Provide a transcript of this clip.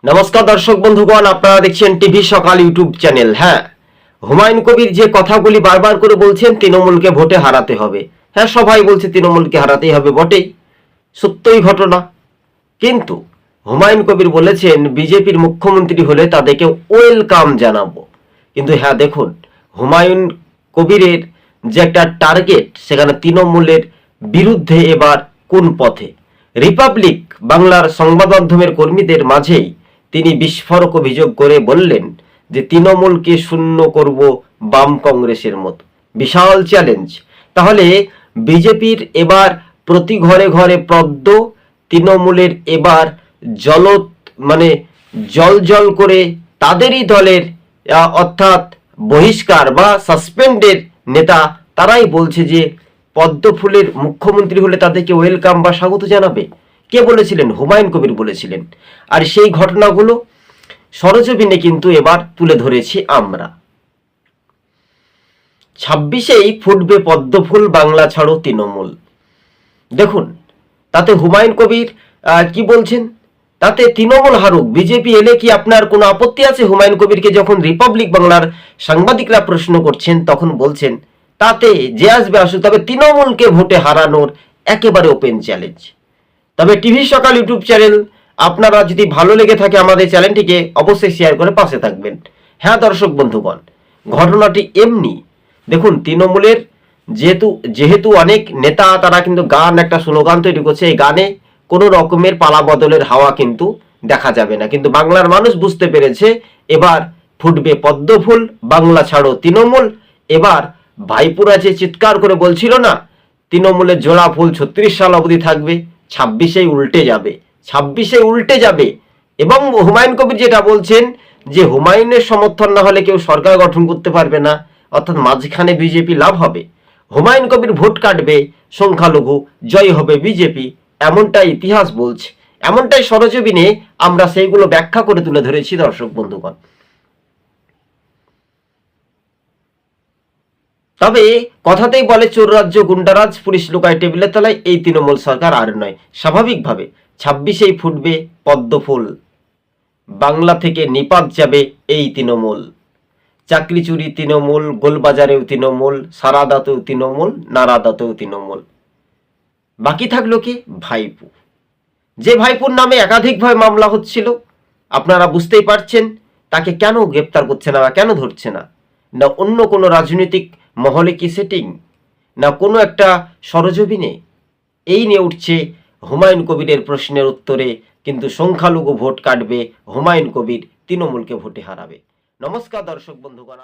নমস্কার দর্শক বন্ধুগণ, আপনারা দেখছেন টিভি সকাল ইউটিউব চ্যানেল। হ্যাঁ, হুমায়ুন কবির যে কথাগুলি বারবার করে বলছেন তৃণমূলকে ভোটে হারাতে হবে। হ্যাঁ, সবাই বলছে তৃণমূলকে হারাতেই হবে, বটেই, সত্যই ঘটনা। কিন্তু হুমায়ুন কবির বলেছেন বিজেপির মুখ্যমন্ত্রী হলে তাদেরকে ওয়েলকাম জানাবো। কিন্তু হ্যাঁ দেখুন, হুমায়ুন কবিরের যে একটা টার্গেট, সেখানে তৃণমূলের বিরুদ্ধে এবার কোন পথে। রিপাবলিক বাংলার সংবাদ মাধ্যমের কর্মীদের মাঝেই তিনি বিস্ফোরক অভিযোগ করে বললেন যে তৃণমূলকে শূন্য করব বাম কংগ্রেসের মতো। বিশাল চ্যালেঞ্জ। তাহলে বিজেপির এবার প্রতি ঘরে ঘরে পদ্ম, তৃণমূলের এবার জল মানে জল জল করে তাদেরই দলের অর্থাৎ বহিষ্কার বা সাসপেন্ডের নেতা তারাই বলছে যে পদ্ম ফুলের মুখ্যমন্ত্রী হলে তাদেরকে ওয়েলকাম বা স্বাগত জানাবে। কে বলেছিলেন? হুমায়ুন কবির বলেছিলেন। আর সেই ঘটনাগুলো সরজমিনে কিন্তু এবার তুলে ধরেছি আমরা। 26-এই ফুটবে পদ্ম ফুল, বাংলা ছাড়ো তৃণমূল। দেখুন, তাতে হুমায়ুন কবির কি বলছেন, তাতে তৃণমূল হারুক, বিজেপি এলে কি আপনার কোনো আপত্তি আছে? হুমায়ুন কবিরকে যখন রিপাবলিক বাংলার সাংবাদিকরা প্রশ্ন করছেন তখন বলছেন তাতে যে আসবে আসুক, তবে তৃণমূলকে ভোটে হারানোর একেবারে ওপেন চ্যালেঞ্জ। তবে টিভি সকাল ইউটিউব চ্যানেল, আপনারা যদি ভালো লেগে থাকে আমাদের চ্যানেলটিকে অবশ্যই শেয়ার করে পাশে থাকবেন। হ্যাঁ দর্শক বন্ধুগণ, ঘটনাটি এমনি। দেখুন, তৃণমূলের যেহেতু অনেক নেতা তারা কিন্তু গান, একটা স্লোগান তৈরি করছে, এই গানে কোনো রকমের পালা বদলের হাওয়া কিন্তু দেখা যাবে না। কিন্তু বাংলার মানুষ বুঝতে পেরেছে এবার ফুটবে পদ্ম ফুল, বাংলা ছাড়ো তৃণমূল। এবার ভাইপুরা যে চিৎকার করে বলছিল না তৃণমূলের জোড়া ফুল 36 সাল অবধি থাকবে, 26-এই উল্টে যাবে, 26-এই উল্টে যাবে। এবং হুমায়ুন কবির যেটা বলছেন যে হুমায়ুনের সমর্থন না হলে কেউ সরকার গঠন করতে পারবে না, অর্থাৎ মাঝখানে বিজেপি লাভ হবে, হুমায়ুন কবির ভোট কাটবে, সংখ্যালঘু, জয় হবে বিজেপি, এমনটাই ইতিহাস বলছে। এমনটাই সরজমিনে আমরা সেইগুলো ব্যাখ্যা করে তুলে ধরেছি দর্শক বন্ধুগণ। তবে কথাতেই বলে চোর রাজ্য গুন্ডারাজ, পুলিশ লুকায় টেবিলের তলায়, এই তৃণমূল সরকার আর নয়। স্বাভাবিকভাবে 26-এই ফুটবে পদ্ম ফুল, বাংলা থেকে নিপাত যাবে এই তৃণমূল। চাকরি চুরি তৃণমূল, গোলবাজারেও তৃণমূল, সারাদাতেও তৃণমূল, নারাদাতেও তৃণমূল। বাকি থাকলো কি? ভাইপো। যে ভাইপোর নামে একাধিকভাবে মামলা হচ্ছিল, আপনারা বুঝতেই পারছেন তাকে কেন গ্রেপ্তার করছে না বা কেন ধরছে না। না অন্য কোনো রাজনৈতিক মহলে কি সেটিং, না কোনো একটা সরজমিনে, এই নিয়ে উঠছে হুমায়ুন কবিরের প্রশ্নের উত্তরে কিন্তু সংখ্যালঘু ভোট কাটবে, হুমায়ুন কবির তৃণমূলকে ভোটে হারাবে। নমস্কার দর্শক বন্ধুগণ।